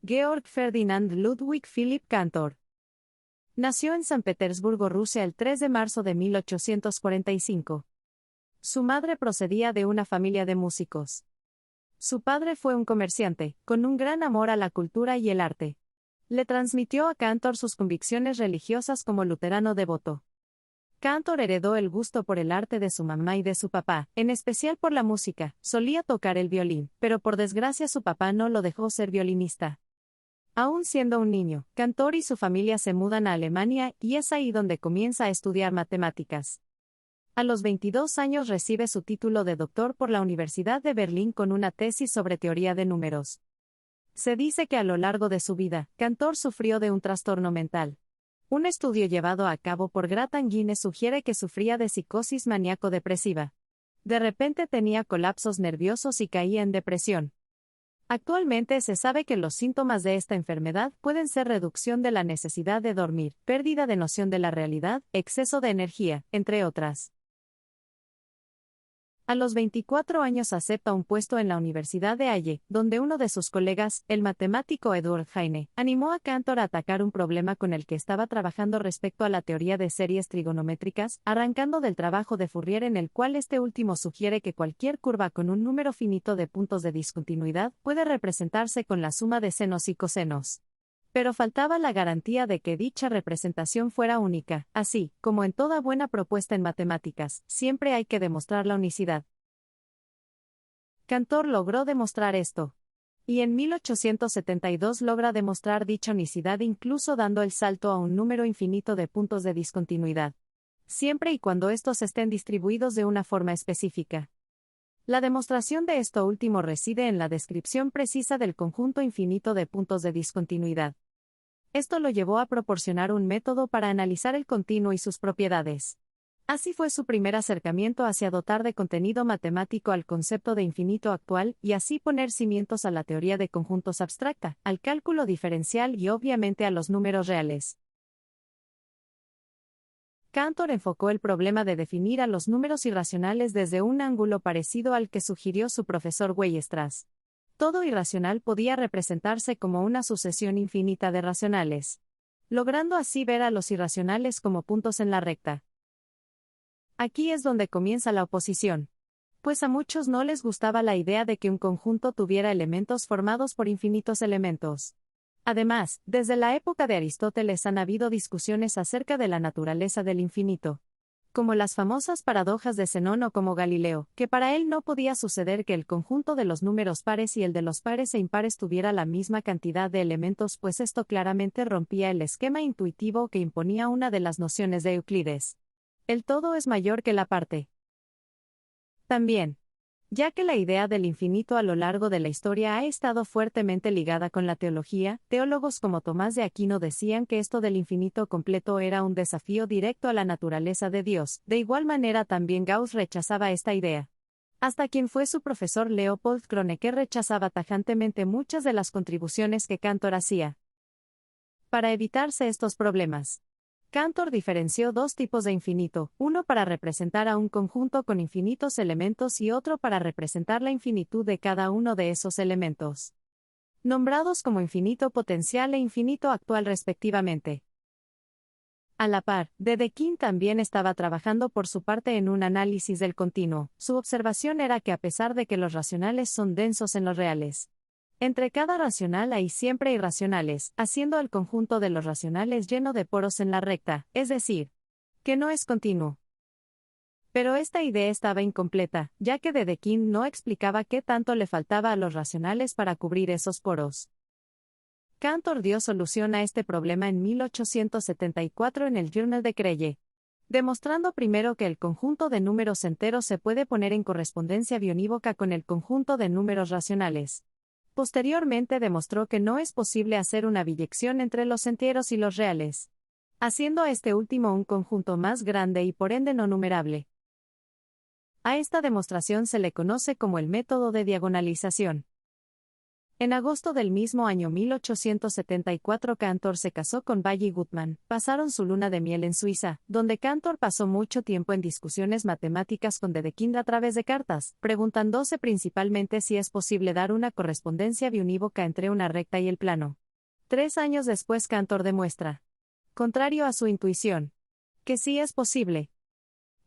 Georg Ferdinand Ludwig Philipp Cantor. Nació en San Petersburgo, Rusia, el 3 de marzo de 1845. Su madre procedía de una familia de músicos. Su padre fue un comerciante, con un gran amor a la cultura y el arte. Le transmitió a Cantor sus convicciones religiosas como luterano devoto. Cantor heredó el gusto por el arte de su mamá y de su papá, en especial por la música. Solía tocar el violín, pero por desgracia su papá no lo dejó ser violinista. Aún siendo un niño, Cantor y su familia se mudan a Alemania y es ahí donde comienza a estudiar matemáticas. A los 22 años recibe su título de doctor por la Universidad de Berlín con una tesis sobre teoría de números. Se dice que a lo largo de su vida, Cantor sufrió de un trastorno mental. Un estudio llevado a cabo por Gratan Guinness sugiere que sufría de psicosis maníaco-depresiva. De repente tenía colapsos nerviosos y caía en depresión. Actualmente se sabe que los síntomas de esta enfermedad pueden ser reducción de la necesidad de dormir, pérdida de noción de la realidad, exceso de energía, entre otras. A los 24 años acepta un puesto en la Universidad de Halle, donde uno de sus colegas, el matemático Edward Heine, animó a Cantor a atacar un problema con el que estaba trabajando respecto a la teoría de series trigonométricas, arrancando del trabajo de Fourier en el cual este último sugiere que cualquier curva con un número finito de puntos de discontinuidad puede representarse con la suma de senos y cosenos. Pero faltaba la garantía de que dicha representación fuera única. Así, como en toda buena propuesta en matemáticas, siempre hay que demostrar la unicidad. Cantor logró demostrar esto. Y en 1872 logra demostrar dicha unicidad incluso dando el salto a un número infinito de puntos de discontinuidad. Siempre y cuando estos estén distribuidos de una forma específica. La demostración de esto último reside en la descripción precisa del conjunto infinito de puntos de discontinuidad. Esto lo llevó a proporcionar un método para analizar el continuo y sus propiedades. Así fue su primer acercamiento hacia dotar de contenido matemático al concepto de infinito actual y así poner cimientos a la teoría de conjuntos abstracta, al cálculo diferencial y obviamente a los números reales. Cantor enfocó el problema de definir a los números irracionales desde un ángulo parecido al que sugirió su profesor Weierstrass. Todo irracional podía representarse como una sucesión infinita de racionales, logrando así ver a los irracionales como puntos en la recta. Aquí es donde comienza la oposición. Pues a muchos no les gustaba la idea de que un conjunto tuviera elementos formados por infinitos elementos. Además, desde la época de Aristóteles han habido discusiones acerca de la naturaleza del infinito. Como las famosas paradojas de Zenón o como Galileo, que para él no podía suceder que el conjunto de los números pares y el de los pares e impares tuviera la misma cantidad de elementos, pues esto claramente rompía el esquema intuitivo que imponía una de las nociones de Euclides. El todo es mayor que la parte. También, ya que la idea del infinito a lo largo de la historia ha estado fuertemente ligada con la teología, teólogos como Tomás de Aquino decían que esto del infinito completo era un desafío directo a la naturaleza de Dios. De igual manera también Gauss rechazaba esta idea. Hasta quien fue su profesor Leopold Kronecker rechazaba tajantemente muchas de las contribuciones que Cantor hacía. Para evitarse estos problemas, Cantor diferenció dos tipos de infinito, uno para representar a un conjunto con infinitos elementos y otro para representar la infinitud de cada uno de esos elementos, nombrados como infinito potencial e infinito actual respectivamente. A la par, Dedekind también estaba trabajando por su parte en un análisis del continuo. Su observación era que a pesar de que los racionales son densos en los reales, entre cada racional hay siempre irracionales, haciendo el conjunto de los racionales lleno de poros en la recta, es decir, que no es continuo. Pero esta idea estaba incompleta, ya que Dedekind no explicaba qué tanto le faltaba a los racionales para cubrir esos poros. Cantor dio solución a este problema en 1874 en el Journal de Creye, demostrando primero que el conjunto de números enteros se puede poner en correspondencia bionívoca con el conjunto de números racionales. Posteriormente demostró que no es posible hacer una biyección entre los enteros y los reales, haciendo a este último un conjunto más grande y por ende no numerable. A esta demostración se le conoce como el método de diagonalización. En agosto del mismo año 1874 Cantor se casó con Valle Gutmann, pasaron su luna de miel en Suiza, donde Cantor pasó mucho tiempo en discusiones matemáticas con Dedekind a través de cartas, preguntándose principalmente si es posible dar una correspondencia biunívoca entre una recta y el plano. 3 años después Cantor demuestra, contrario a su intuición, que sí es posible.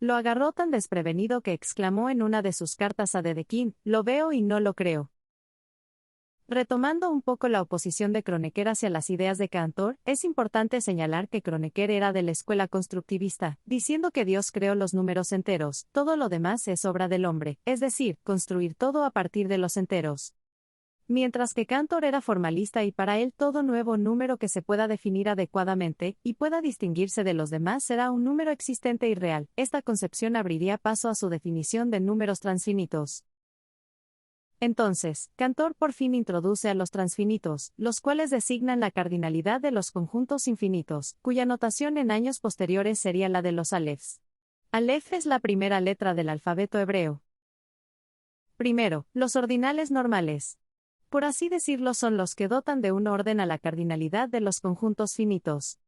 Lo agarró tan desprevenido que exclamó en una de sus cartas a Dedekind, lo veo y no lo creo. Retomando un poco la oposición de Kronecker hacia las ideas de Cantor, es importante señalar que Kronecker era de la escuela constructivista, diciendo que Dios creó los números enteros, todo lo demás es obra del hombre, es decir, construir todo a partir de los enteros. Mientras que Cantor era formalista y para él todo nuevo número que se pueda definir adecuadamente y pueda distinguirse de los demás será un número existente y real. Esta concepción abriría paso a su definición de números transfinitos. Entonces, Cantor por fin introduce a los transfinitos, los cuales designan la cardinalidad de los conjuntos infinitos, cuya notación en años posteriores sería la de los alefs. Alef es la primera letra del alfabeto hebreo. Primero, los ordinales normales. Por así decirlo, son los que dotan de un orden a la cardinalidad de los conjuntos finitos.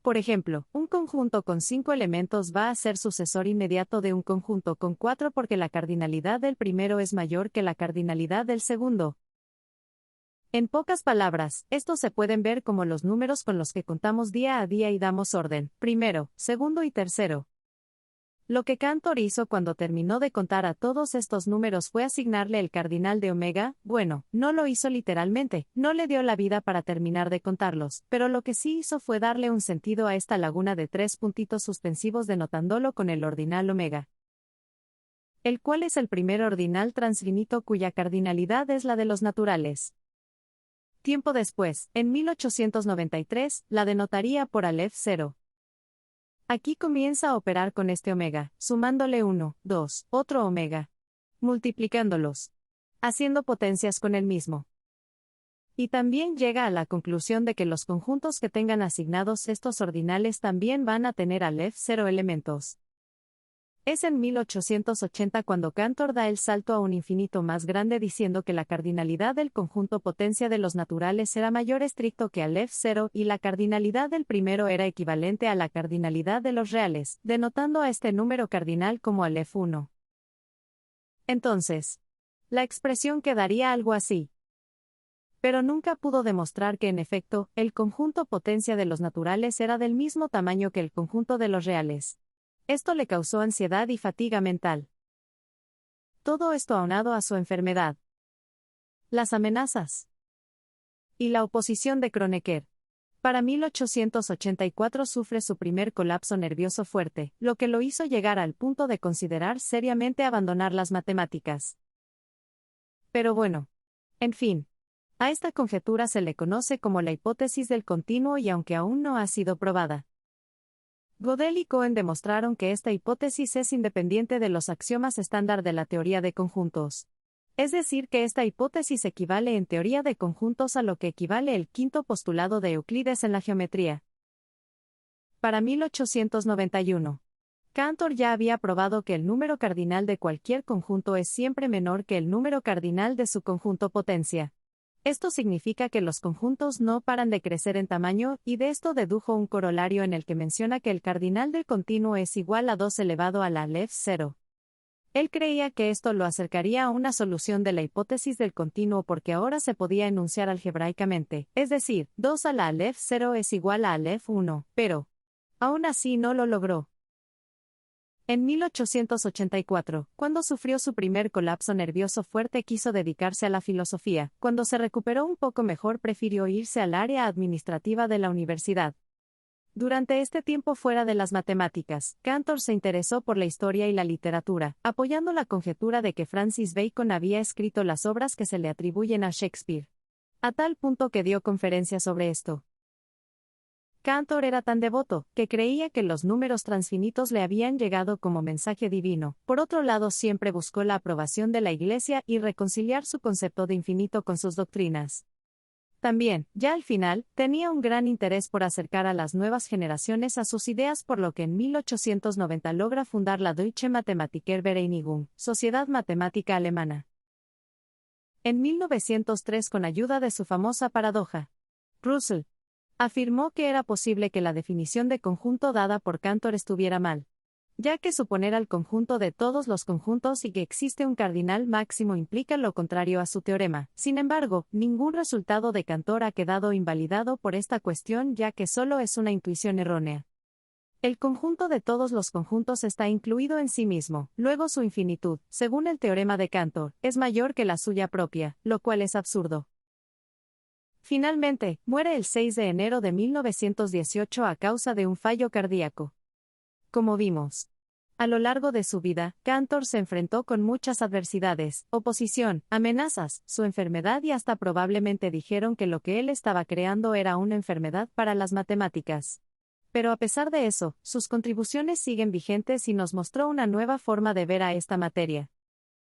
Por ejemplo, un conjunto con 5 elementos va a ser sucesor inmediato de un conjunto con 4 porque la cardinalidad del primero es mayor que la cardinalidad del segundo. En pocas palabras, estos se pueden ver como los números con los que contamos día a día y damos orden, primero, segundo y tercero. Lo que Cantor hizo cuando terminó de contar a todos estos números fue asignarle el cardinal de omega. Bueno, no lo hizo literalmente, no le dio la vida para terminar de contarlos, pero lo que sí hizo fue darle un sentido a esta laguna de 3 puntitos suspensivos denotándolo con el ordinal omega. El cual es el primer ordinal transfinito cuya cardinalidad es la de los naturales. Tiempo después, en 1893, la denotaría por Aleph 0. Aquí comienza a operar con este omega, sumándole 1, 2, otro omega, multiplicándolos, haciendo potencias con el mismo. Y también llega a la conclusión de que los conjuntos que tengan asignados estos ordinales también van a tener Aleph 0 elementos. Es en 1880 cuando Cantor da el salto a un infinito más grande diciendo que la cardinalidad del conjunto potencia de los naturales era mayor estricto que Aleph 0 y la cardinalidad del primero era equivalente a la cardinalidad de los reales, denotando a este número cardinal como Aleph 1. Entonces, la expresión quedaría algo así. Pero nunca pudo demostrar que en efecto, el conjunto potencia de los naturales era del mismo tamaño que el conjunto de los reales. Esto le causó ansiedad y fatiga mental. Todo esto aunado a su enfermedad, las amenazas y la oposición de Kronecker. Para 1884 sufre su primer colapso nervioso fuerte, lo que lo hizo llegar al punto de considerar seriamente abandonar las matemáticas. Pero bueno, en fin, a esta conjetura se le conoce como la hipótesis del continuo y aunque aún no ha sido probada. Gödel y Cohen demostraron que esta hipótesis es independiente de los axiomas estándar de la teoría de conjuntos. Es decir, que esta hipótesis equivale en teoría de conjuntos a lo que equivale el quinto postulado de Euclides en la geometría. Para 1891, Cantor ya había probado que el número cardinal de cualquier conjunto es siempre menor que el número cardinal de su conjunto potencia. Esto significa que los conjuntos no paran de crecer en tamaño, y de esto dedujo un corolario en el que menciona que el cardinal del continuo es igual a 2 elevado a la Aleph 0. Él creía que esto lo acercaría a una solución de la hipótesis del continuo porque ahora se podía enunciar algebraicamente, es decir, 2 a la Aleph 0 es igual a Aleph 1, pero aún así no lo logró. En 1884, cuando sufrió su primer colapso nervioso fuerte, quiso dedicarse a la filosofía. Cuando se recuperó un poco mejor, prefirió irse al área administrativa de la universidad. Durante este tiempo fuera de las matemáticas, Cantor se interesó por la historia y la literatura, apoyando la conjetura de que Francis Bacon había escrito las obras que se le atribuyen a Shakespeare. A tal punto que dio conferencias sobre esto. Cantor era tan devoto, que creía que los números transfinitos le habían llegado como mensaje divino. Por otro lado, siempre buscó la aprobación de la Iglesia y reconciliar su concepto de infinito con sus doctrinas. También, ya al final, tenía un gran interés por acercar a las nuevas generaciones a sus ideas, por lo que en 1890 logra fundar la Deutsche Mathematiker Vereinigung, Sociedad Matemática Alemana. en 1903 con ayuda de su famosa paradoja. Russell afirmó que era posible que la definición de conjunto dada por Cantor estuviera mal, ya que suponer al conjunto de todos los conjuntos y que existe un cardinal máximo implica lo contrario a su teorema. Sin embargo, ningún resultado de Cantor ha quedado invalidado por esta cuestión, ya que solo es una intuición errónea. El conjunto de todos los conjuntos está incluido en sí mismo, luego su infinitud, según el teorema de Cantor, es mayor que la suya propia, lo cual es absurdo. Finalmente, muere el 6 de enero de 1918 a causa de un fallo cardíaco. Como vimos, a lo largo de su vida, Cantor se enfrentó con muchas adversidades, oposición, amenazas, su enfermedad y hasta probablemente dijeron que lo que él estaba creando era una enfermedad para las matemáticas. Pero a pesar de eso, sus contribuciones siguen vigentes y nos mostró una nueva forma de ver a esta materia.